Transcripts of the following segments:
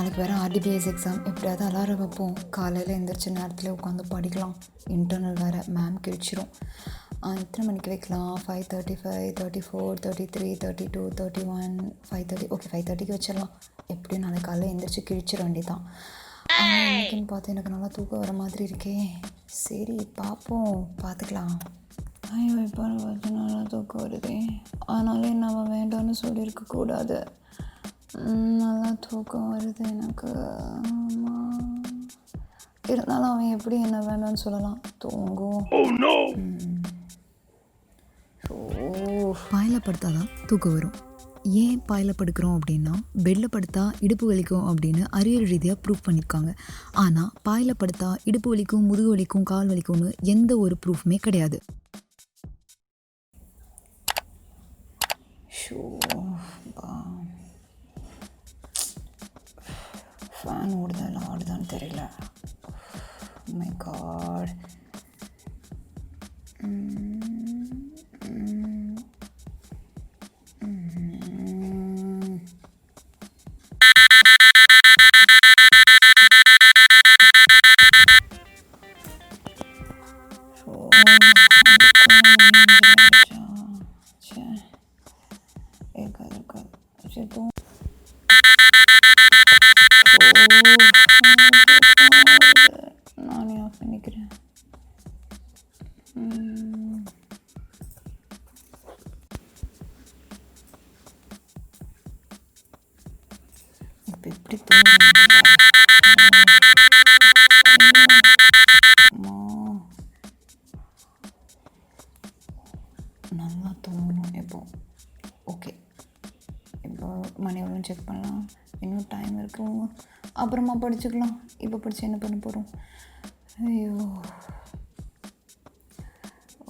நாளைக்கு வேறு RDBS exam. எப்படியாவது அலாரம் வைப்போம். காலையில் எழுந்திரிச்ச நேரத்தில் உட்காந்து படிக்கலாம். இன்டர்னல் வேறு மேம் கிழிச்சிரும். எத்தனை மணிக்கு வைக்கலாம்? 5:35, 34, 33, 32, 31, 5:30. ஓகே, 5:30க்கு வச்சிடலாம். எப்படியும் நாளைக்கு காலையில் எழுந்திரிச்சு கிழிச்சிட வேண்டியதான். இன்னைக்குன்னு பார்த்து எனக்கு நல்லா தூக்கம் வர மாதிரி இருக்கே. சரி பார்ப்போம், பார்த்துக்கலாம். ஐயோ, இப்போ பார்த்து நல்லா தூக்கம் வருதே. ஆனாலும் நம்ம வேண்டாம்னு சொல்லியிருக்கக்கூடாது. நல்லா தூக்கம் வருது எனக்கு. இருந்தாலும் அவன் எப்படி என்ன வேண்டாம்னு சொல்லலாம்? தூங்கும். பாயில் படுத்தாதான் தூக்கம் வரும். ஏன் பாயில் படுக்கிறோம் அப்படின்னா, பெட்டில் படுத்தா இடுப்பு வலிக்கும் அப்படின்னு அறிவியல் ரீதியாக ப்ரூஃப் பண்ணியிருக்காங்க. ஆனால் பாயில் படுத்தா இடுப்பு வலிக்கும், முதுகு வலிக்கும், கால் வலிக்கும்னு எந்த ஒரு ப்ரூஃப்மே கிடையாது. ஃபேன் ஓடுதா இல்லை ஆடுதான்னு தெரியல. My God. நானே ஆஃப் பண்ணிக்கிறேன். இப்போ எப்படி நல்லா தூங்கணும். எப்போ ஓகே, இப்போ மணி எவ்வளோன்னு செக் பண்ணலாம். இன்னும் டைம் இருக்கு. அப்புறமா படிச்சுக்கலாம். இப்போ படித்து என்ன பண்ண போகிறோம்? ஐயோ,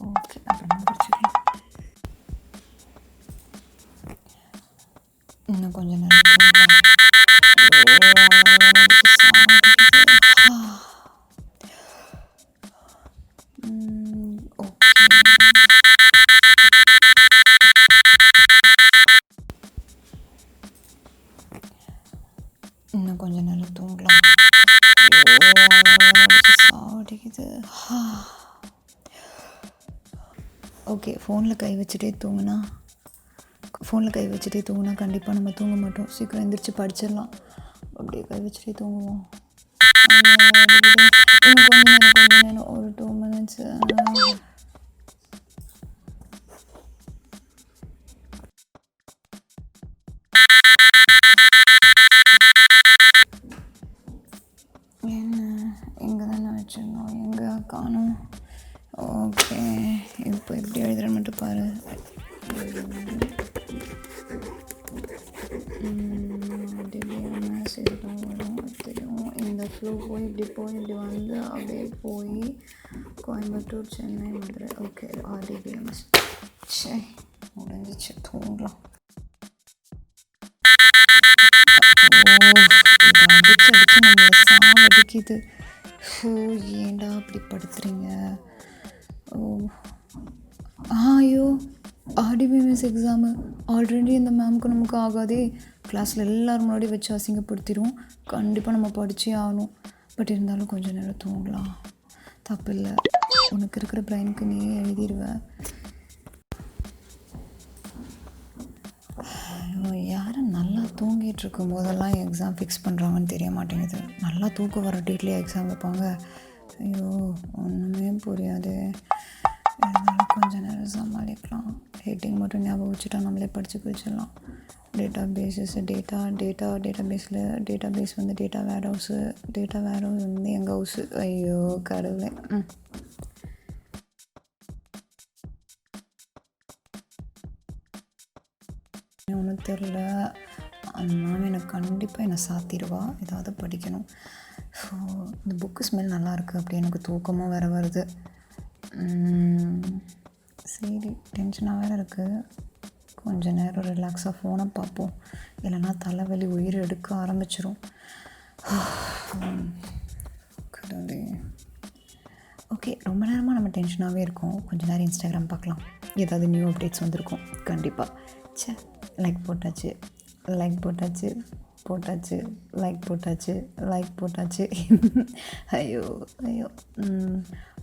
ஓகே, அப்புறமா படிச்சுக்கலாம். இன்னும் கொஞ்சம் நேரம் இன்னும் கொஞ்ச நேரம் தூங்கலாம். சாடிக்குது. ஓகே, ஃபோனில் கை வச்சுட்டே தூங்கினா கண்டிப்பாக நம்ம தூங்க மாட்டோம். சீக்கிரம் எந்திரிச்சு படிச்சிடலாம். அப்படியே கை வச்சுட்டே தூங்குவோம். கொஞ்ச நேரம் ஒரு 2 minutes. எங்கே காணும்? ஓகே, இப்போ எப்படி எழுதுறேன்னு மட்டும் பாரு. தெரியும். இந்த ஃப்ளோ போய் இப்படி வந்து அப்படியே போய் கோயம்புத்தூர், சென்னை, மதுரை. Okay, RDBS. சரி, முடிஞ்சிச்சு. தூங்கலாம். அடிச்சு நம்மளை சாவடிக்குது. ஏண்டா அப்படி படுத்துறீங்க? ஐயோ, RDBS எக்ஸாமு ஆல்ரெடி இந்த மேம்க்கு நமக்கு ஆகாதே. கிளாஸில் எல்லோரும் முன்னாடி வச்சு அசிங்கப்படுத்திடும். கண்டிப்பாக நம்ம படித்தே ஆகணும். பட் இருந்தாலும் கொஞ்சம் நேரம் தூங்கலாம், தப்பு இல்லை. உனக்கு இருக்கிற பிரைனுக்கு நீ எழுதிடுவேன். யாரும் நல்லா தூங்கிட்டு இருக்கும் போதெல்லாம் எக்ஸாம் ஃபிக்ஸ் பண்ணுறாங்கன்னு தெரிய மாட்டேங்குது. நல்லா தூக்கம் வர டேட்லேயே எக்ஸாம் வைப்பாங்க. ஐயோ, ஒன்றுமே புரியாது. இருந்தாலும் கொஞ்சம் நேரம் சமாளிக்கலாம். ஹெட்டிங் மட்டும் ஞாபகம் வச்சுட்டா நம்மளே படித்து வச்சிடலாம். டேட்டா பேஸஸ் டேட்டாபேஸில் டேட்டாபேஸ் வந்து டேட்டா வேர் ஹவுஸு வந்து எங்கள் ஹவுஸு. ஐயோ கடவுளே. ஒன்றும் தெரில. மேம் எனக்கு கண்டிப்பாக என்னை சாத்திடுவா. ஏதாவது படிக்கணும். ஸோ இந்த புக்கு ஸ்மெல் நல்லாயிருக்கு. அப்படி எனக்கு தூக்கமாக வேறு வருது. சரி, டென்ஷனாக வேறு இருக்குது. கொஞ்சம் நேரம் ரிலாக்ஸாக ஃபோனை பார்ப்போம். இல்லைன்னா தலைவலி உயிர் எடுக்க ஆரம்பிச்சிடும். ஓகே, ரொம்ப நேரமாக நம்ம டென்ஷனாகவே இருக்கோம். கொஞ்சம் நேரம் இன்ஸ்டாகிராம் பார்க்கலாம். ஏதாவது நியூ அப்டேட்ஸ் வந்திருக்கும் கண்டிப்பாக. லைக் போட்டாச்சு போட்டாச்சு, லைக் போட்டாச்சு. ஐயோ ஐயோ.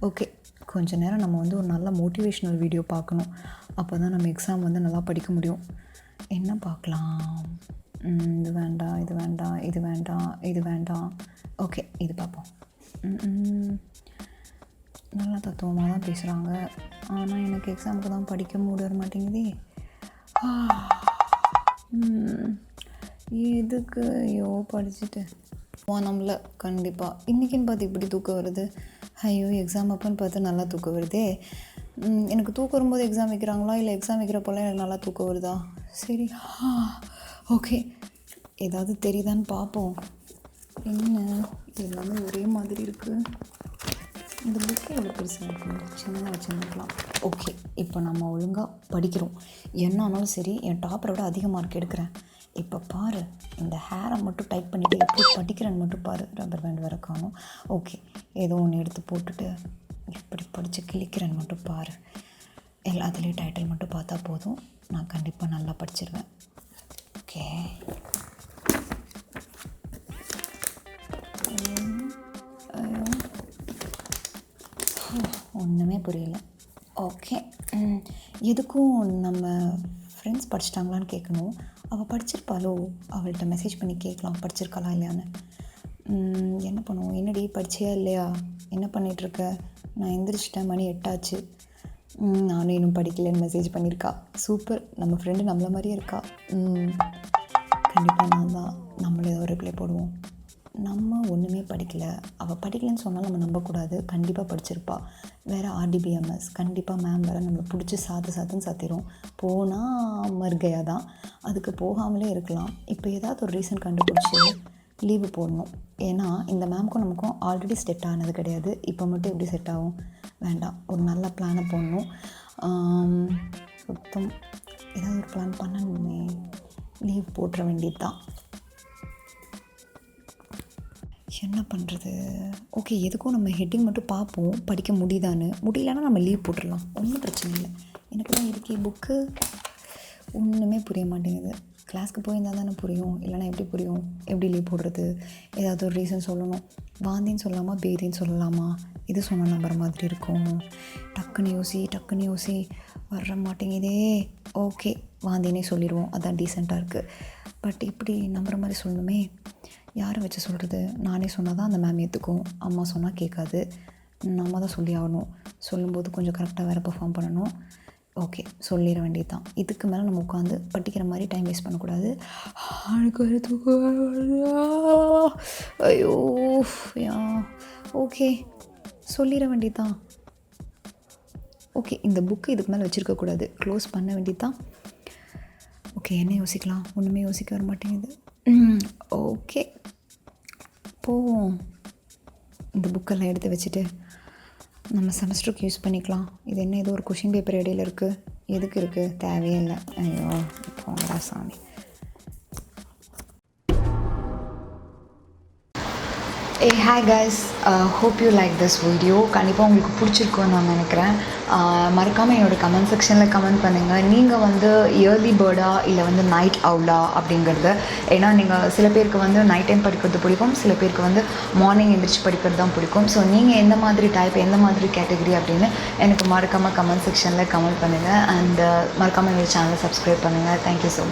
ஓகே, கொஞ்ச நேரம் நம்ம வந்து ஒரு நல்ல மோட்டிவேஷ்னல் வீடியோ பார்க்கணும். அப்போ தான் நம்ம எக்ஸாம் வந்து நல்லா படிக்க முடியும். என்ன பார்க்கலாம்? இது வேண்டாம், இது வேண்டாம், இது வேண்டாம், இது வேண்டாம். ஓகே, இது பார்ப்போம். நல்லா தத்துவமாக தான் பேசுகிறாங்க. ஆனால் எனக்கு எக்ஸாமுக்கு தான் படிக்க வர மாட்டேங்குதே. எதுக்கு ஐயோ படிச்சுட்டு நம்மள கண்டிப்பாக இன்றைக்கின்னு பார்த்து இப்படி தூக்கம் வருது. ஐயோ எக்ஸாம் அப்போன்னு பார்த்து நல்லா தூக்கம் வருதே. எனக்கு தூக்கம் வரும்போது எக்ஸாம் வைக்கிறாங்களா இல்லை எக்ஸாம் வைக்கிறப்போலாம் எனக்கு நல்லா தூக்கம் வருதா? சரி, ஓகே, ஏதாவது தெரியுதான்னு பார்ப்போம். என்ன எல்லாமே ஒரே மாதிரி இருக்குது. இந்த புக்கு எவ்வளோ பெருசாக இருக்கும், சின்னதாக வச்சுருந்துக்கலாம். ஓகே, இப்போ நம்ம ஒழுங்காக படிக்கிறோம். என்ன ஆனாலும் சரி, என் டாப்பரை விட அதிக மார்க் எடுக்கிறேன். இப்போ பாரு, இந்த ஹேரை மட்டும் டைட் பண்ணிவிட்டு எப்படி படிக்கிறேன்னு மட்டும் பாரு. ரப்பர் பேண்ட் வேறு காணும். ஓகே, ஏதோ ஒன்று எடுத்து போட்டுட்டு எப்படி படித்து கிழிக்கிறேன்னு மட்டும் பாரு. எல்லாத்துலேயும் டைட்டில் மட்டும் பார்த்தா போதும், நான் கண்டிப்பாக நல்லா படிச்சிருவேன். ஓகே, ஒன்றுமே புரியல. ஓகே, எதுக்கும் நம்ம ஃப்ரெண்ட்ஸ் படிச்சிட்டாங்களான்னு கேட்கணும். அவள் படிச்சிருப்பாளோ, அவள்கிட்ட மெசேஜ் பண்ணி கேட்கலாம் படிச்சிருக்காளா இல்லையான்னு. என்ன பண்ணுவோம்? என்னடி படிச்சியா இல்லையா? என்ன பண்ணிகிட்ருக்க? நான் எந்திரிச்சிட்டேன், மணி 8 ஆச்சு. நானும் இன்னும் படிக்கலைன்னு மெசேஜ் பண்ணியிருக்கா. சூப்பர், நம்ம ஃப்ரெண்டு நம்மள மாதிரியே இருக்கா. கண்டிப்பாக நான் தான். நம்மளே ஏதோ ரிப்ளை போடுவோம். நம்ம ஒன்றுமே படிக்கலை, அவள் படிக்கலைன்னு சொன்னாலும் நம்ம நம்பக்கூடாது. கண்டிப்பாக படிச்சிருப்பா. வேறு RDBMS கண்டிப்பாக மேம் வேறு நம்மளை பிடிச்சி சாத்துன்னு சாத்திரும். போனால் மறுகையாக தான், அதுக்கு போகாமலே இருக்கலாம். இப்போ ஏதாவது ஒரு ரீசன் கண்டுபிடிச்சி லீவு போடணும். ஏன்னா இந்த மேம்க்கும் நமக்கும் ஆல்ரெடி செட் ஆனது கிடையாது. இப்போ மட்டும் எப்படி செட் ஆகும்? வேண்டாம், ஒரு நல்ல பிளானை போடணும். சுத்தம் ஏதாவது ஒரு பிளான் பண்ணணுமே. லீவ் போட்டுற வேண்டியது தான். என்ன பண்ணுறது? ஓகே, எதுக்கும் நம்ம ஹெட்டிங் மட்டும் பார்ப்போம், படிக்க முடியுதான்னு. முடியலன்னா நம்ம லீவ் போட்டுடலாம், ஒன்றும் பிரச்சனை இல்லை. எனக்கு தான் இருக்கே புக்கு, ஒன்றுமே புரிய மாட்டேங்குது. கிளாஸ்க்கு போயிருந்தால் தானே புரியும், இல்லைனா எப்படி புரியும்? எப்படி லீவ் போடுறது? ஏதாவது ஒரு ரீசன் சொல்லணும். வாந்தின்னு சொல்லலாமா, பேதின்னு சொல்லலாமா? இது சொன்னால் நம்புற மாதிரி இருக்கும். டக்குன்னு யோசி வர மாட்டேங்குதே. ஓகே, வாந்தினே சொல்லிடுவோம், அதான் டீசெண்டாக இருக்குது. பட் இப்படி நம்புற மாதிரி சொல்லணுமே. யாரை வச்சு சொல்கிறது? நானே சொன்னால் தான் அந்த மேம் ஏற்றுக்கும், அம்மா சொன்னால் கேட்காது. நம்ம தான் சொல்லி ஆகணும். சொல்லும்போது கொஞ்சம் கரெக்டாக வேறு பெர்ஃபார்ம் பண்ணணும். ஓகே, சொல்லிட வேண்டியது தான். இதுக்கு மேலே நம்ம உட்காந்து படிக்கிற மாதிரி டைம் வேஸ்ட் பண்ணக்கூடாது. ஐயோ ஓகே, சொல்லிட வேண்டியது தான். ஓகே, இந்த புக்கு இதுக்கு மேலே வச்சுருக்கக்கூடாது, க்ளோஸ் பண்ண வேண்டியது தான். ஓகே, என்ன யோசிக்கலாம்? ஒன்றுமே யோசிக்க வர மாட்டேங்குது. ஓகே, போவோம். இந்த புக்கெல்லாம் எடுத்து வச்சுட்டு நம்ம செமஸ்டருக்கு யூஸ் பண்ணிக்கலாம். இது என்ன, ஏதோ ஒரு கொஷின் பேப்பர் இடையில இருக்குது. எதுக்கு இருக்குது? தேவையே இல்லை. ஐயோ போங்கடா சாமி. Hi guys, hope you like this video. கண்டிப்பாக உங்களுக்கு பிடிச்சிருக்குன்னு நான் நினைக்கிறேன். மறக்காமல் என்னோடய கமெண்ட் செக்ஷனில் கமெண்ட் பண்ணுங்கள். நீங்கள் வந்து இயர்லி பேர்டா இல்லை வந்து நைட் அவுலா அப்படிங்கிறது. ஏன்னா நீங்கள் சில பேருக்கு வந்து நைட் டைம் படிக்கிறது பிடிக்கும், சில பேருக்கு வந்து மார்னிங் எழுந்திரிச்சு படிக்கிறது தான் பிடிக்கும். ஸோ நீங்கள் எந்த மாதிரி டைப், எந்த மாதிரி கேட்டகரி அப்படின்னு எனக்கு மறக்காமல் கமெண்ட் செக்ஷனில் கமெண்ட் பண்ணுங்கள். அண்ட் மறக்காமல் என்னோடய சேனலை சப்ஸ்கிரைப் பண்ணுங்கள். Thank you so much.